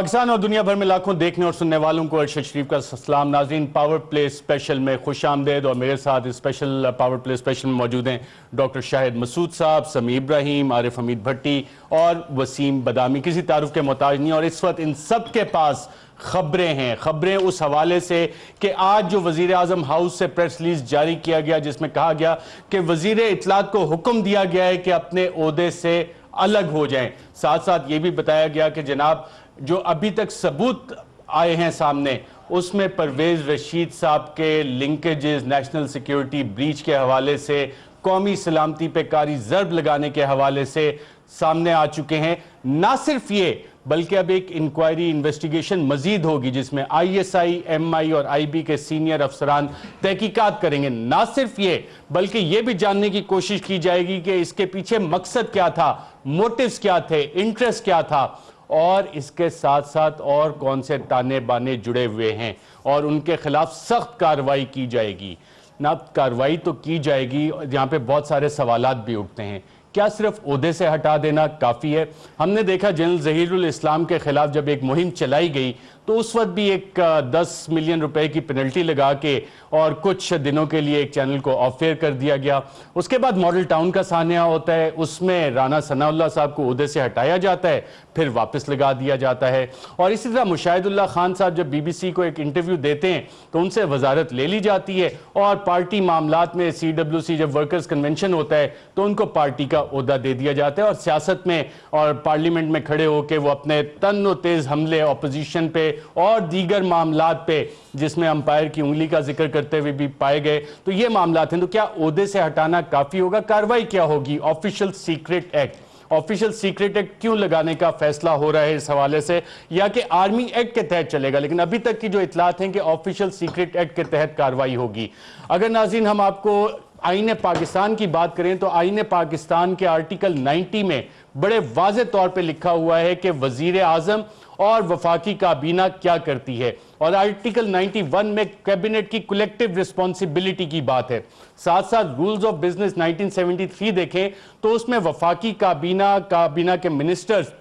پاکستان اور دنیا بھر میں لاکھوں دیکھنے اور سننے والوں کو ارشد شریف کا سلام. ناظرین، پاور پلے اسپیشل میں خوش آمدید. اور میرے ساتھ اسپیشل پاور پلے اسپیشل میں موجود ہیں ڈاکٹر شاہد مسعود صاحب، سمیع ابراہیم، عارف حمید بھٹی اور وسیم بادامی. کسی تعارف کے محتاج نہیں. اور اس وقت ان سب کے پاس خبریں ہیں. خبریں اس حوالے سے کہ آج جو وزیر اعظم ہاؤس سے پریس ریلیز جاری کیا گیا جس میں کہا گیا کہ وزیر اطلاعات کو حکم دیا گیا ہے کہ اپنے عہدے سے الگ ہو جائیں. ساتھ ساتھ یہ بھی بتایا گیا کہ جناب جو ابھی تک ثبوت آئے ہیں سامنے اس میں پرویز رشید صاحب کے لنکیجز نیشنل سیکیورٹی بریچ کے حوالے سے، قومی سلامتی پہ کاری ضرب لگانے کے حوالے سے سامنے آ چکے ہیں. نہ صرف یہ بلکہ اب ایک انکوائری انویسٹیگیشن مزید ہوگی جس میں آئی ایس آئی، ایم آئی اور آئی بی کے سینئر افسران تحقیقات کریں گے. نہ صرف یہ بلکہ یہ بھی جاننے کی کوشش کی جائے گی کہ اس کے پیچھے مقصد کیا تھا، موٹیوز کیا تھے، انٹرسٹ کیا تھا، اور اس کے ساتھ ساتھ اور کون سے تانے بانے جڑے ہوئے ہیں، اور ان کے خلاف سخت کارروائی کی جائے گی. نہ کارروائی تو کی جائے گی، یہاں پہ بہت سارے سوالات بھی اٹھتے ہیں. کیا صرف عہدے سے ہٹا دینا کافی ہے؟ ہم نے دیکھا جنرل ظہیر الاسلام کے خلاف جب ایک مہم چلائی گئی تو اس وقت بھی ایک 10 ملین روپے کی پینلٹی لگا کے اور کچھ دنوں کے لیے ایک چینل کو آف ایئر کر دیا گیا. اس کے بعد ماڈل ٹاؤن کا سانحہ ہوتا ہے، اس میں رانا ثناء اللہ صاحب کو عہدے سے ہٹایا جاتا ہے پھر واپس لگا دیا جاتا ہے. اور اسی طرح مشاہد اللہ خان صاحب جب بی بی سی کو ایک انٹرویو دیتے ہیں تو ان سے وزارت لے لی جاتی ہے، اور پارٹی معاملات میں سی ڈبلیو سی جب ورکرز کنونشن ہوتا ہے تو ان کو پارٹی کا عہدہ دے دیا جاتا ہے. اور سیاست میں اور پارلیمنٹ میں کھڑے ہو کے وہ اپنے تن و تیز حملے اپوزیشن پہ اور دیگر معاملات پہ جس میں امپائر کی انگلی کا ذکر کرتے ہوئے بھی پائے گئے، تو یہ معاملات ہیں. تو کیا عہدے سے ہٹانا کافی ہوگا؟ کارروائی کیا ہوگی؟ Official secret act, official secret act کیوں لگانے کا فیصلہ ہو رہا ہے اس حوالے سے، یا کہ آرمی ایکٹ کے تحت چلے گا؟ لیکن ابھی تک کی جو اطلاعات ہیں کہ آفیشل سیکریٹ ایکٹ کے تحت کارروائی ہوگی. اگر ناظرین ہم آپ کو آئین پاکستان کی بات کریں تو آئین پاکستان کے آرٹیکل 90 میں بڑے واضح طور پہ لکھا ہوا ہے کہ وزیر اعظم اور وفاقی کابینہ کیا کرتی ہے، اور آرٹیکل 91 میں کیبنٹ کی کولیکٹیو رسپانسبلٹی کی بات ہے. ساتھ ساتھ رولز آف بزنس 1973 دیکھیں تو اس میں وفاقی کابینہ کے منسٹرز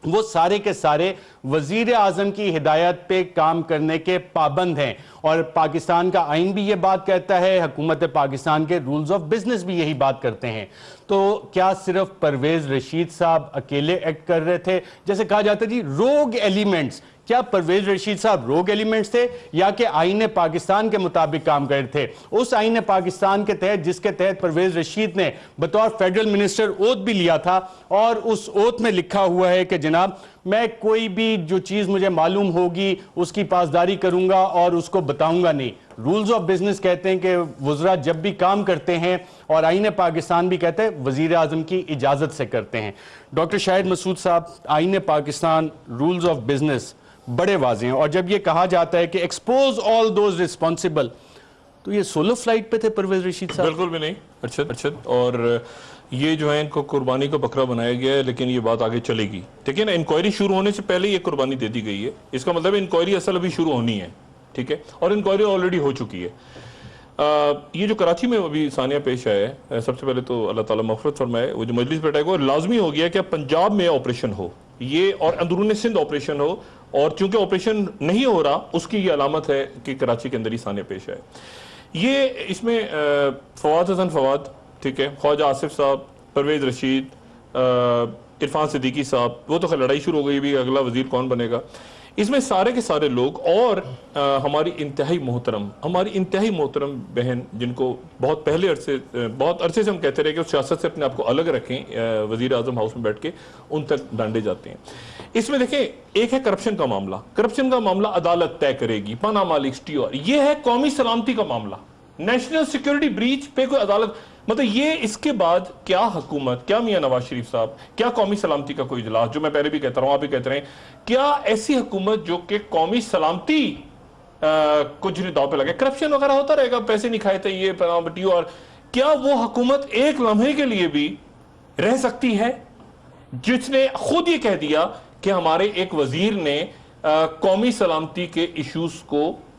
وہ سارے کے سارے وزیر اعظم کی ہدایت پہ کام کرنے کے پابند ہیں، اور پاکستان کا آئین بھی یہ بات کہتا ہے، حکومت پاکستان کے رولز آف بزنس بھی یہی بات کرتے ہیں. تو کیا صرف پرویز رشید صاحب اکیلے ایکٹ کر رہے تھے؟ جیسے کہا جاتا ہے جی روگ ایلیمنٹس، کیا پرویز رشید صاحب روگ ایلیمنٹس تھے یا کہ آئین پاکستان کے مطابق کام کر رہے تھے؟ اس آئین پاکستان کے تحت جس کے تحت پرویز رشید نے بطور فیڈرل منسٹر اوتھ بھی لیا تھا، اور اس اوتھ میں لکھا ہوا ہے کہ جناب میں کوئی بھی جو چیز مجھے معلوم ہوگی اس کی پاسداری کروں گا اور اس کو بتاؤں گا نہیں. رولز آف بزنس کہتے ہیں کہ وزراء جب بھی کام کرتے ہیں، اور آئین پاکستان بھی کہتے ہیں وزیر اعظم کی اجازت سے کرتے ہیں. ڈاکٹر شاہد مسعود صاحب، آئین پاکستان رولز آف بزنس بڑے واضح ہیں، اور جب یہ کہا جاتا ہے کہ ایکسپوز آل دوز ریسپانسبل، تو یہ سولو فلائٹ پہ تھے پرویز رشید صاحب؟ بالکل بھی نہیں ارشد، اور یہ جو ہے ان کو قربانی کا بکرا بنایا گیا ہے، لیکن یہ بات آگے چلے گی. ٹھیک ہے نا، انکوائری شروع ہونے سے پہلے یہ قربانی دے دی گئی ہے. اس کا مطلب انکوائری اصل ابھی شروع ہونی ہے، ٹھیک ہے، اور انکوائری آلریڈی ہو چکی ہے. یہ جو کراچی میں ابھی ثانیہ پیش آیا ہے، سب سے پہلے تو اللہ تعالیٰ مغفرت فرمائے، وہ جو مجلس بیٹھا ہے لازمی ہو گیا کہ پنجاب میں آپریشن ہو یہ، اور اندرون سندھ آپریشن ہو، اور چونکہ آپریشن نہیں ہو رہا اس کی یہ علامت ہے کہ کراچی کے اندر ہی ثانیہ پیش آئے. یہ اس میں فواد حسن فواد، ٹھیک ہے، خواجہ آصف صاحب، پرویز رشید، عرفان صدیقی صاحب، وہ تو خیر لڑائی شروع ہو گئی بھی اگلا وزیر کون بنے گا. اس میں سارے کے سارے لوگ، اور ہماری انتہائی محترم بہن جن کو بہت عرصے سے ہم کہتے رہے کہ سیاست سے اپنے آپ کو الگ رکھیں، وزیر اعظم ہاؤس میں بیٹھ کے ان تک ڈانڈے جاتے ہیں. اس میں دیکھیں ایک ہے کرپشن کا معاملہ عدالت طے کرے گی، پاناما لیکس TR. یہ ہے قومی سلامتی کا معاملہ، نیشنل سیکیورٹی بریچ پہ کوئی عدالت، مطلب یہ اس کے بعد کیا حکومت، کیا میاں نواز شریف صاحب، کیا قومی سلامتی کا کوئی اجلاس، جو میں پہلے بھی کہتا رہا ہوں آپ بھی کہتے رہے ہیں، کیا ایسی حکومت جو کہ قومی سلامتی کچھ نہیں داؤ پہ لگے، کرپشن وغیرہ ہوتا رہے گا، پیسے نہیں کھائے تھے یہ TR، کیا وہ حکومت ایک لمحے کے لیے بھی رہ سکتی ہے جس نے خود یہ کہہ دیا کہ ہمارے ایک وزیر نے قومی سلامتی کے ایشوز کو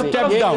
step down।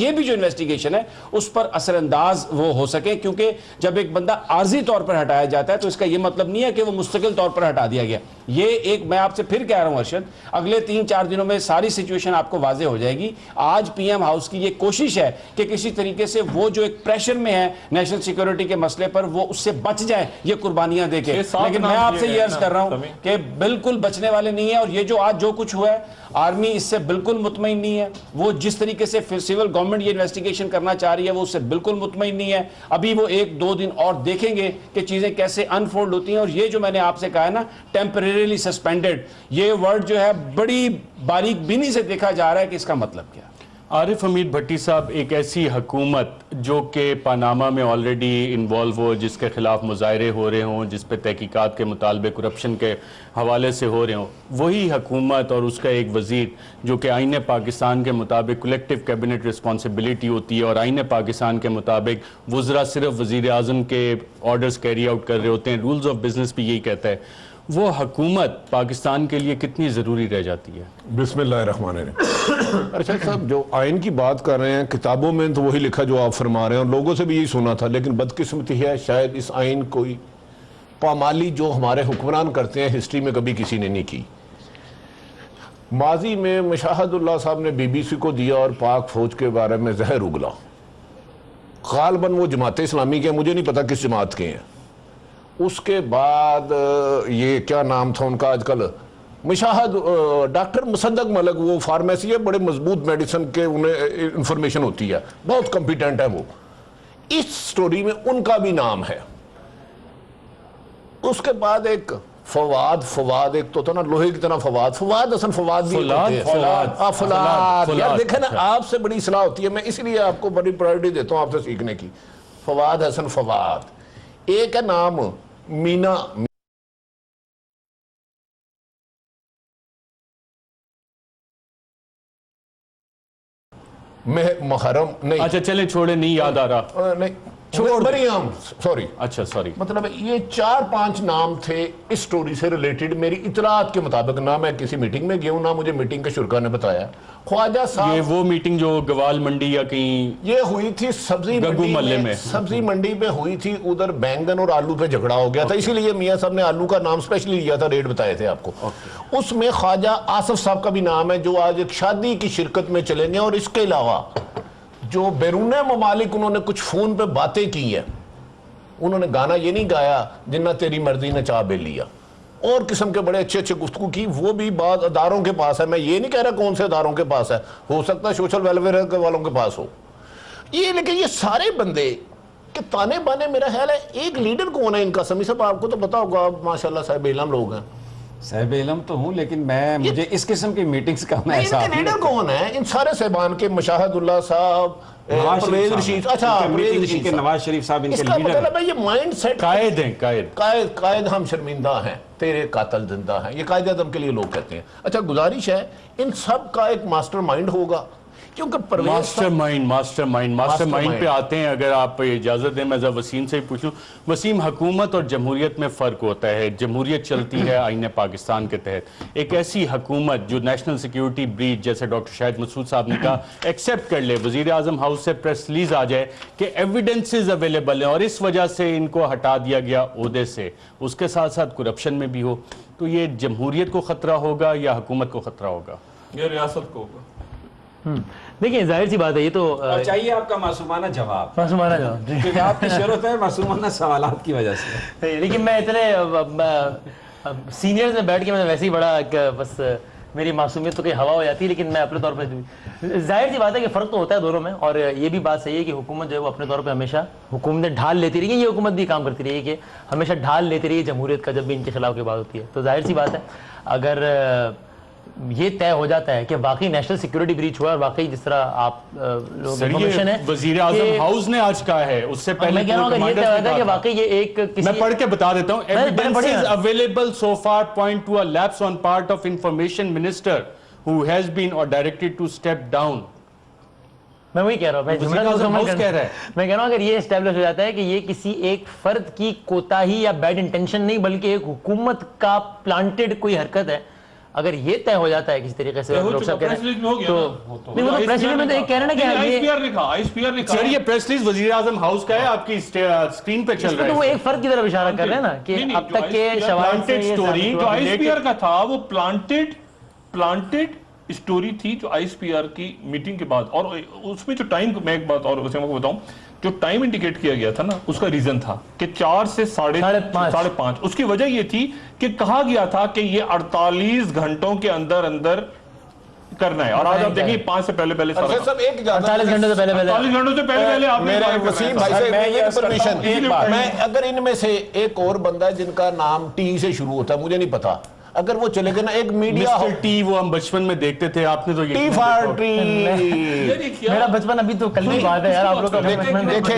یہ بھی جو انویسٹیگیشن ہے اس پر اثر انداز وہ ہو سکے، کیونکہ جب ایک بندہ عارضی طور پر ہٹایا جاتا ہے تو اس کا یہ مطلب نہیں ہے کہ وہ مستقل طور پر ہٹا دیا گیا. یہ ایک میں آپ سے پھر کہہ رہا ہوں ارشد، اگلے 3-4 دنوں میں ساری سچویشن آپ کو واضح ہو جائے گی. آج پی ایم ہاؤس کی یہ کوشش ہے کہ کسی طریقے سے وہ جو ایک پریشر میں ہے نیشنل سیکیورٹی کے مسئلے پر وہ اس سے بچ جائے یہ قربانیاں دے کے. لیکن میں آپ سے یہ عرض کر رہا ہوں کہ بالکل بچنے والے نہیں ہیں. اور یہ جو آج جو کچھ ہوا ہے آرمی اس سے بالکل مطمئن نہیں ہے. وہ جس طریقے سے سول گورنمنٹ یہ انویسٹیگیشن کرنا چاہ رہی ہے وہ اس سے بالکل مطمئن نہیں ہے. ابھی وہ 1-2 دن اور دیکھیں گے کہ چیزیں کیسے انفولڈ ہوتی ہیں. اور یہ جو میں نے آپ سے کہا ہے نا ٹیمپریریلی سسپینڈڈ، یہ ورڈ جو ہے بڑی باریک بینی سے دیکھا جا رہا ہے کہ اس کا مطلب کیا. عارف حمید بھٹی صاحب، ایک ایسی حکومت جو کہ پاناما میں آلریڈی انوالو ہو، جس کے خلاف مظاہرے ہو رہے ہوں، جس پہ تحقیقات کے مطالبے کرپشن کے حوالے سے ہو رہے ہوں، وہی حکومت اور اس کا ایک وزیر جو کہ آئین پاکستان کے مطابق کلیکٹیو کیبنٹ رسپانسبلٹی ہوتی ہے اور آئین پاکستان کے مطابق وزراء صرف وزیر اعظم کے آرڈرز کیری آؤٹ کر رہے ہوتے ہیں، رولز آف بزنس بھی یہی کہتا ہے، وہ حکومت پاکستان کے لیے کتنی ضروری رہ جاتی ہے؟ بسم اللہ الرحمن الرحیم. ارشد صاحب جو آئین کی بات کر رہے ہیں، کتابوں میں تو وہی لکھا جو آپ فرما رہے ہیں اور لوگوں سے بھی یہی سنا تھا، لیکن بدقسمتی ہے شاید اس آئین کوئی پامالی جو ہمارے حکمران کرتے ہیں ہسٹری میں کبھی کسی نے نہیں کی. ماضی میں مشاہد اللہ صاحب نے BBC کو دیا اور پاک فوج کے بارے میں زہر اگلا. غالباً وہ جماعت اسلامی کے، مجھے نہیں پتا کس جماعت کے ہیں. اس کے بعد یہ کیا نام تھا ان کا آج کل، مشاہد ڈاکٹر مصدق ملک، وہ فارمیسی ہے، بڑے مضبوط میڈیسن کے انہیں انفارمیشن ہوتی ہے، بہت کمپیٹنٹ ہے وہ. اس سٹوری میں ان کا بھی نام ہے. اس کے بعد ایک فواد ایک تو تھا نا لوہے کی طرح فواد حسن فواد بھی فلاد. یار دیکھیں نا آپ سے بڑی اصلاح ہوتی ہے، میں اس لیے آپ کو بڑی پرائرٹی دیتا ہوں آپ سے سیکھنے کی. فواد حسن فواد. ایک ہے نام مینا محرم، نہیں اچھا چلیں چھوڑیں، نہیں یاد آ رہا، نہیں مریم، سوری. اچھا سوری. مطلب یہ 4-5 نام تھے اس سٹوری سے ریلیٹڈ میری اطلاعات کے مطابق. نہ میں کسی میٹنگ میں گیا ہوں نہ مجھے میٹنگ کے شرکا نے بتایا. خواجہ صاحب یہ وہ میٹنگ جو گوال منڈی یا کہیں یہ ہوئی تھی سبزی گگو محلے میں، سبزی منڈی پہ ہوئی تھی. ادھر بینگن اور آلو پہ جھگڑا ہو گیا تھا، اسی لیے میاں صاحب نے آلو کا نام سپیشلی لیا تھا، ریٹ بتائے تھے آپ کو. اس میں خواجہ آصف صاحب کا بھی نام ہے جو آج ایک شادی کی شرکت میں چلیں گے. اور اس کے علاوہ جو بیرون ممالک انہوں نے کچھ فون پہ باتیں کی ہیں، انہوں نے گانا یہ نہیں گایا جنہ تیری مرضی نے چاہ بے لیا، اور قسم کے بڑے اچھے اچھے گفتگو کی. وہ بھی بعض اداروں کے پاس ہے، میں یہ نہیں کہہ رہا کون سے اداروں کے پاس ہے، ہو سکتا ہے سوشل ویلفیئر والوں کے پاس ہو یہ. لیکن یہ سارے بندے کہ تانے بانے، میرا خیال ہے ایک لیڈر کون ہے ان کا؟ سمی صاحب آپ کو تو پتا ہوگا، آپ ماشاءاللہ صاحب علم لوگ ہیں. صاحب علم تو ہوں لیکن مجھے اس قسم کی میٹنگز کا میں ایسا ان کے لیڈر کون ہے ان سارے صاحبان کے؟ مشاہد اللہ صاحب، پرویز رشید، اچھا پرویز رشید، نواز شریف صاحب ان کے اس کا لیڈر مطلب ہے یہ مائنڈ سیٹ قائد ہیں، قائد ہم شرمندہ ہیں، تیرے قاتل زندہ ہیں، یہ قائد اعظم کے لیے لوگ کہتے ہیں. اچھا گزارش ہے ان سب کا ایک ماسٹر مائنڈ ہوگا، کیونکہ ماسٹر مائنڈ پہ آتے ہیں. اگر آپ اجازت دیں میں وسیم سے ہی پوچھوں. وسیم، حکومت اور جمہوریت میں فرق ہوتا ہے. جمہوریت چلتی ہے آئین پاکستان کے تحت. ایک ایسی حکومت جو نیشنل سیکیورٹی بریچ، جیسے ڈاکٹر شاہد مسعود صاحب نے کہا، ایکسیپٹ کر لے، وزیر اعظم ہاؤس سے پریس ریلیز آ جائے کہ ایویڈنسز اویلیبل ہیں اور اس وجہ سے ان کو ہٹا دیا گیا عہدے سے، اس کے ساتھ ساتھ کرپشن میں بھی ہو، تو یہ جمہوریت کو خطرہ ہوگا یا حکومت کو خطرہ ہوگا؟ یہ ریاست کو ہوگا. دیکھیں ظاہر سی بات ہے، یہ تو چاہیے آپ کا معصومانہ جواب، معصومانہ جواب، کیونکہ آپ کی شہرت ہے معصومانہ سوالات کی وجہ سے. لیکن میں اتنے سینئرز میں بیٹھ کے میں ویسے ہی بڑا بس میری معصومیت تو کہیں ہوا ہو جاتی ہے. لیکن میں اپنے طور پہ ظاہر سی بات ہے کہ فرق تو ہوتا ہے دونوں میں. اور یہ بھی بات صحیح ہے کہ حکومت جو ہے وہ اپنے طور پہ ہمیشہ حکومتیں ڈھال لیتی رہی ہے. یہ حکومت بھی کام کرتی رہی ہے کہ ہمیشہ ڈھال لیتی رہی ہے جمہوریت کا جب بھی ان کے خلاف کی بات ہوتی ہے. تو ظاہر سی بات ہے اگر یہ طے ہو جاتا ہے کہ واقعی نیشنل سیکیورٹی بریچ ہوا اور واقعی جس طرح آپ لوگ انفارمیشن ہے، وزیر اعظم ہاؤس نے آج کہا ہے، اس سے پہلے میں کہہ رہا ہوں اگر یہ طے ہو جاتا ہے کہ واقعی یہ ایک میں پڑھ کے بتا دیتا ہوں. Evidences available so far point to a lapse on part of information minister who has been or directed to step down. میں وہی کہہ رہا ہوں، میں کہہ رہا ہوں اگر یہ اسٹیبلش ہو جاتا ہے کہ یہ کسی ایک فرد کی کوتاہی یا بیڈ انٹینشن نہیں بلکہ ایک حکومت کا پلانٹڈ کوئی حرکت ہے، اگر یہ طے ہو جاتا ہے کسی طریقے سے ہو ڈاکٹر چکا، صاحب کہہ پریس رہے ریلیز میں ہو ہیں گیا تو نا۔ نہیں، وہ تو پریس ریلیز میں تو ایک کہہ رہے ہیں نا کہ آئی یہ ایس پی آر لکھا، آئی ایس پی آر لکھا سر یہ پریس ریلیز وزیر اعظم ہاؤس کا ہے، آپ کی اسکرین پہ چل تو رہا وہ ہے۔ ایک فرد کی طرف اشارہ کر رہے ہیں نا کہ نہیں، اب تک کے شواہد سے یہ story ثابت جو ہوا۔ آئی ایس پی آر کا تھا وہ پلانٹڈ اسٹوری تھی جو آئی ایس پی آر کی میٹنگ کے بعد، اور اس میں جو ٹائم، میں ایک بات اور اسے کو بتاؤں، جو ٹائم انڈیکیٹ کیا گیا تھا نا اس کا ریزن تھا کہ 4 سے 5:30۔ اس کی وجہ یہ تھی کہ کہا گیا تھا کہ یہ 48 گھنٹوں کے اندر اندر کرنا ہے، اور آج آپ دیکھیں 5 سے پہلے ارشد صاحب ایک اجازت 48 گھنٹوں سے پہلے 48 گھنٹوں سے پہلے آپ نے میرے وسیم بھائی سے میں یہ پرمیشن، ایک بات، میں اگر ان میں سے ایک اور بندہ ہے جن کا نام ٹی سے شروع ہوتا ہے، مجھے نہیں پتا، اگر وہ چلے گئے نا ایک میڈیا مسٹر ٹی وہ ہم بچپن میں دیکھتے تھے، آپ نے تو یہ ٹی فار ٹری، میرا بچپن ابھی تو کل کی بات ہے یار، آپ لوگ اپنے بچپن میں دیکھیں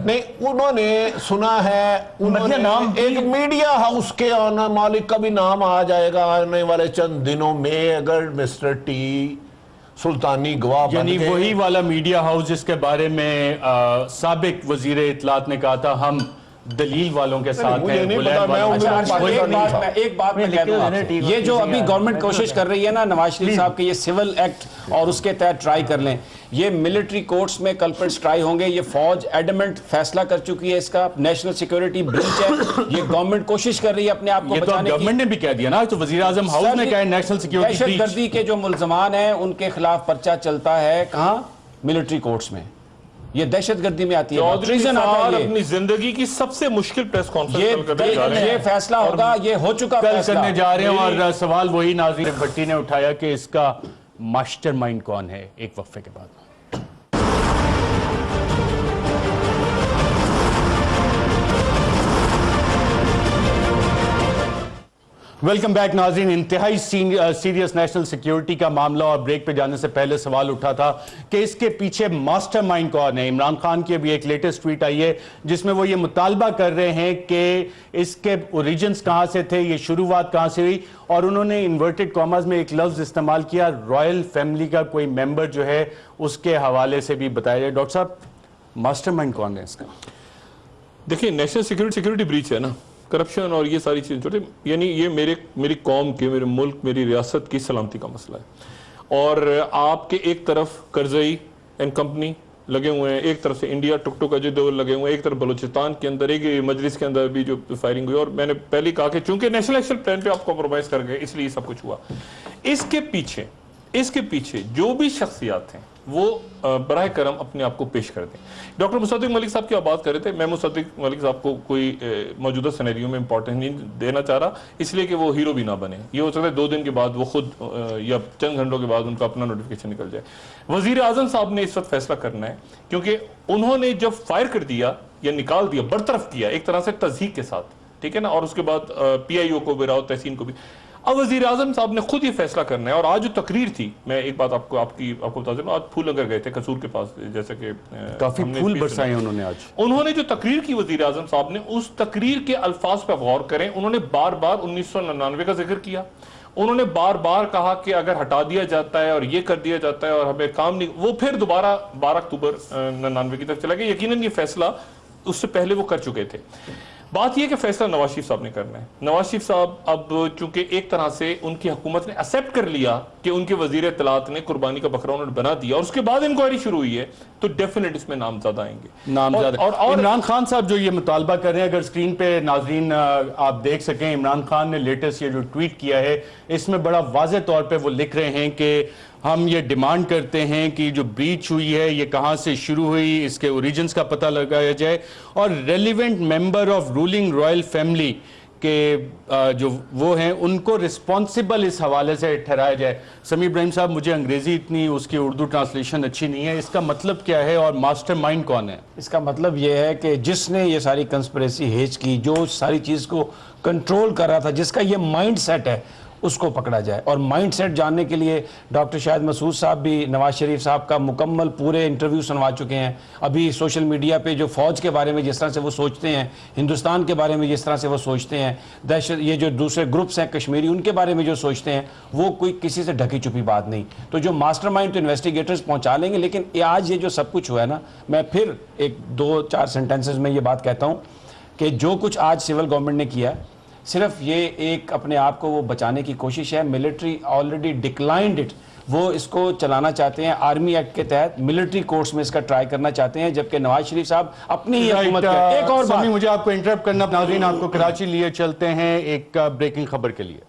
نہیں انہوں نے سنا ہے، انہوں نے نام ایک میڈیا ہاؤس کے آنا مالک کا بھی نام آ جائے گا آنے والے چند دنوں میں، اگر مسٹر ٹی سلطانی گواہ بن یعنی گئے۔ وہی والا میڈیا ہاؤس جس کے بارے میں سابق وزیر اطلاعات نے کہا تھا ہم دلیل والوں کے ساتھ مجھے ہیں، نہیں بلین پتا، میں والوں کے ان ساتھ۔ میں ایک بات میں کہہ دوں آپ سے، یہ جو ابھی گورنمنٹ کوشش کر رہی ہے نا نواز شریف صاحب کے یہ سول ایکٹ اور اس کے تحت ٹرائی کر لیں، یہ ملٹری کورٹس میں کلپرٹس ٹرائی ہوں گے، یہ فوج ایڈمنٹ فیصلہ کر چکی ہے، اس کا نیشنل سیکیورٹی بریچ ہے، یہ گورنمنٹ کوشش کر رہی ہے اپنے آپ کو یہ تو بچانے کی۔ گورنمنٹ نے بھی کہہ دیا نا، تو وزیر اعظم ہاؤس نے کہا ہے نیشنل سیکیورٹی دہشت بریچ۔ گردی کے جو ملزمان ہیں ان کے خلاف پرچہ چلتا ہے کہاں؟ ملٹری کورٹس میں، یہ دہشت گردی میں آتی ہے، چودھری ٹریزن آتا نثار ہے، اپنی زندگی کی سب سے مشکل پریس کانفرنس کرنے جا رہے ہیں۔ یہ فیصلہ ہوگا، یہ ہو چکا کل فیصلہ کرنے جا رہے ہیں، اور سوال وہی ناظرین بھٹی نے اٹھایا کہ اس کا ماسٹر مائنڈ کون ہے، ایک وقفے کے بعد۔ ویلکم بیک ناظرین، انتہائی سیریس نیشنل سیکیورٹی کا معاملہ، اور بریک پہ جانے سے پہلے سوال اٹھا تھا کہ اس کے پیچھے ماسٹر مائنڈ کون ہے۔ عمران خان کی ابھی ایک لیٹسٹ ٹویٹ آئی ہے جس میں وہ یہ مطالبہ کر رہے ہیں کہ اس کے اوریجنز کہاں سے تھے، یہ شروعات کہاں سے ہوئی، اور انہوں نے انورٹڈ کاماز میں ایک لفظ استعمال کیا، رائل فیملی کا کوئی ممبر جو ہے اس کے حوالے سے بھی بتایا جائے۔ ڈاکٹر صاحب ماسٹر مائنڈ کون ہے اس کا؟ دیکھیں نیشنل سیکیورٹی بریچ ہے نا، کرپشن اور یہ ساری چیزیں، یعنی یہ میری قوم کے، میرے ملک، میری ریاست کی سلامتی کا مسئلہ ہے، اور آپ کے ایک طرف کرزئی اینڈ کمپنی لگے ہوئے ہیں، ایک طرف سے انڈیا ٹک ٹک جو دو لگے ہوئے ہیں، ایک طرف بلوچستان کے اندر، ایک مجلس کے اندر بھی جو فائرنگ ہوئی، اور میں نے پہلے کہا کہ چونکہ نیشنل ایکشن پلان پہ آپ کمپرومائز کر گئے اس لیے سب کچھ ہوا۔ اس کے پیچھے جو بھی شخصیات ہیں وہ براہ کرم اپنے آپ کو پیش کر دیں۔ ڈاکٹر مصدق ملک صاحب کی آپ بات کر رہے تھے، میں مصدق ملک صاحب کو کوئی موجودہ سینیریو میں امپورٹنس نہیں دینا چاہ رہا، اس لیے کہ وہ ہیرو بھی نہ بنے، یہ ہو سکتا ہے 2 دن کے بعد وہ خود یا چند گھنٹوں کے بعد ان کا اپنا نوٹیفیکیشن نکل جائے۔ وزیر اعظم صاحب نے اس وقت فیصلہ کرنا ہے، کیونکہ انہوں نے جب فائر کر دیا یا نکال دیا، برطرف کیا ایک طرح سے تضحیک کے ساتھ، ٹھیک ہے نا، اور اس کے بعد پی آئی او کو بھی، راؤ تحسین کو بھی، اب وزیر اعظم صاحب نے خود یہ فیصلہ کرنا ہے۔ اور آج جو تقریر تھی، میں ایک بات آپ کو بتا دوں، آج پھول لگا گئے تھے قصور کے پاس، جیسا کہ کافی پھول برسائے انہوں نے آج۔ انہوں نے جو تقریر کی وزیر اعظم صاحب نے، اس تقریر کے الفاظ پہ غور کریں، انہوں نے بار بار 1999 کا ذکر کیا، انہوں نے بار بار کہا کہ اگر ہٹا دیا جاتا ہے اور یہ کر دیا جاتا ہے اور ہمیں کام نہیں، وہ پھر دوبارہ 12 اکتوبر 99 کی طرف چلا گیا۔ یقیناً یہ فیصلہ اس سے پہلے وہ کر چکے تھے۔ بات یہ کہ فیصلہ نواز شریف صاحب نے کرنا ہے۔ نواز شریف صاحب اب چونکہ ایک طرح سے ان کی حکومت نے ایکسیپٹ کر لیا کہ ان کے وزیر اطلاعات نے قربانی کا بکرا انہوں نے بنا دیا، اور اس کے بعد انکوائری شروع ہوئی ہے، تو ڈیفینیٹ اس میں نامزد آئیں گے، نامزد۔ اور عمران خان صاحب جو یہ مطالبہ کر رہے ہیں، اگر سکرین پہ ناظرین آپ دیکھ سکیں، عمران خان نے لیٹسٹ یہ جو ٹویٹ کیا ہے، اس میں بڑا واضح طور پہ وہ لکھ رہے ہیں کہ ہم یہ ڈیمانڈ کرتے ہیں کہ جو بریچ ہوئی ہے یہ کہاں سے شروع ہوئی، اس کے اوریجنز کا پتہ لگایا جائے، اور relevant member of ruling royal family کے جو وہ ہیں ان کو رسپانسیبل اس حوالے سے ٹھہرایا جائے۔ سمیع ابراہیم صاحب، مجھے انگریزی اتنی اس کی اردو ٹرانسلیشن اچھی نہیں ہے، اس کا مطلب کیا ہے اور ماسٹر مائنڈ کون ہے؟ اس کا مطلب یہ ہے کہ جس نے یہ ساری کنسپریسی ہیج کی، جو ساری چیز کو کنٹرول کر رہا تھا، جس کا یہ مائنڈ سیٹ ہے، اس کو پکڑا جائے۔ اور مائنڈ سیٹ جاننے کے لیے ڈاکٹر شاہد مسعود صاحب بھی نواز شریف صاحب کا مکمل پورے انٹرویو سنوا چکے ہیں۔ ابھی سوشل میڈیا پہ جو فوج کے بارے میں جس طرح سے وہ سوچتے ہیں، ہندوستان کے بارے میں جس طرح سے وہ سوچتے ہیں، دہشت، یہ جو دوسرے گروپس ہیں کشمیری، ان کے بارے میں جو سوچتے ہیں، وہ کوئی کسی سے ڈھکی چھپی بات نہیں۔ تو جو ماسٹر مائنڈ تو انویسٹیگیٹرز پہنچا لیں گے، لیکن آج یہ جو سب کچھ ہوا ہے نا، میں پھر ایک 2-4 سینٹنسز میں یہ بات کہتا ہوں کہ جو کچھ آج سول گورنمنٹ نے کیا، صرف یہ ایک اپنے آپ کو وہ بچانے کی کوشش ہے. ملٹری آلریڈی ڈکلائنڈ اٹ, وہ اس کو چلانا چاہتے ہیں آرمی ایکٹ کے تحت, ملٹری کورٹس میں اس کا ٹرائی کرنا چاہتے ہیں, جبکہ نواز شریف صاحب اپنی ہی حکومت ایک اور بات. مجھے آپ کو انٹرپٹ کرنا, ناظرین آپ کو کراچی لیے چلتے ہیں ایک بریکنگ خبر کے لیے.